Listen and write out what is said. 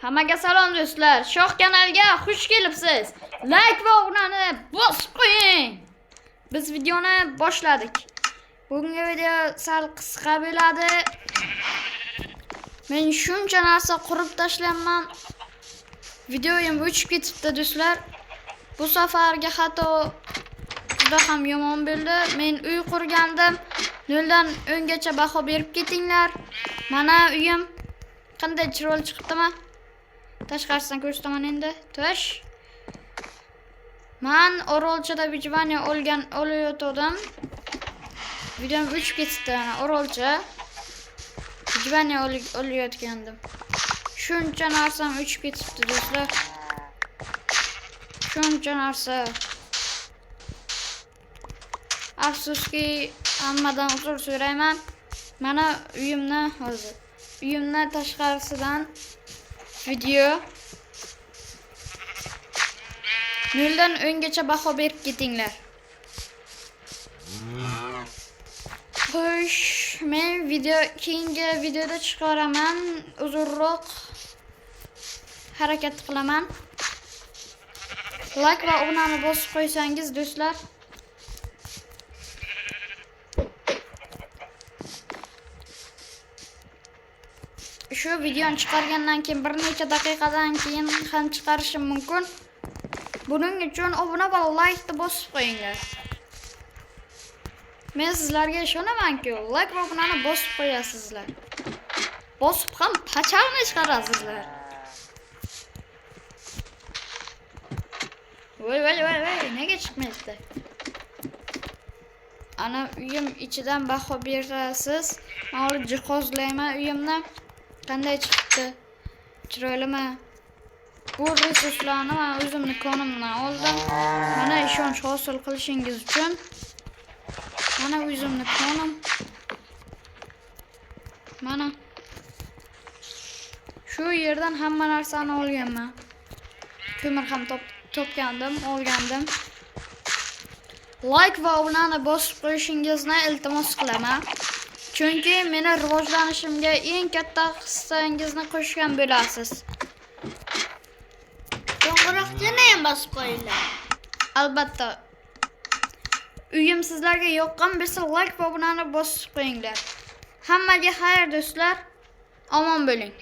Hammaga salom do'stlar. Shoh kanalga xush kelibsiz. Like va obunani bosib qo'ying. Biz videoni boshladik. Bugungi video sal qisqa bo'ladi. Men shuncha narsa qurib tashlayman. Videoyim o'chib ketibdi do'stlar. Bu safarga xato juda ham yomon bo'ldi. Men uy qurgandim. 0 dan 10 gacha baho berib ketinglar. Mana uyim qanday chiroyli chiqibdimi? Tashqarisidan ko'rsataman endi. Tosh. Men Orolchada bijvani olayotgandim. Videom o'chib ketdi. Ana Orolcha bijvani olayotgandim. Shuncha narsam o'chib ketibdi do'stlar. Shuncha narsa. Afsuski hammadan uzr so'rayman. Mana uyimni hozir. Uyimni tashqarisidan video 0 dan 10 gacha baho berib ketinglar. Xo'sh, men keyingi videoda chiqaraman, uzunroq harakat qilaman. Like va obunani bosib qo'ysangiz do'stlar. Shu videoni chiqargandan keyin bir necha daqiqadan keyin ham chiqarishim mumkin. Buning uchun obuna va like ni bosib qo'yinglar. Men sizlarga ishonamanki, like va obunani bosib qo'yasizlar. Bosib ham pachaqni chiqarasizlar. Voy, nega chiqmayapti? Ana uyim ichidan baho berasiz. Men hozir jihozlayman uyimni. Qanday chiqdi? Chiroylimi? Bu resurslarni men o'zimning konimdan oldim. Mana ishonch hosil qilishingiz uchun. Mana o'zimning konim. Mana shu yerdan hamma narsani olganman. Ko'mir ham topgandim, olgandim. Like va obunani bosib qo'yishingizni iltimos qilaman. Chunki meni rivojlanishimga eng katta hissangizni qo'shgan bo'lasiz. Qo'ng'iroqchani ham bosib qo'yinglar. Albatta. Uyim sizlarga yoqqan bo'lsa, like va obunani bosib qo'yinglar. Hammaga xayr do'stlar. Omon bo'ling.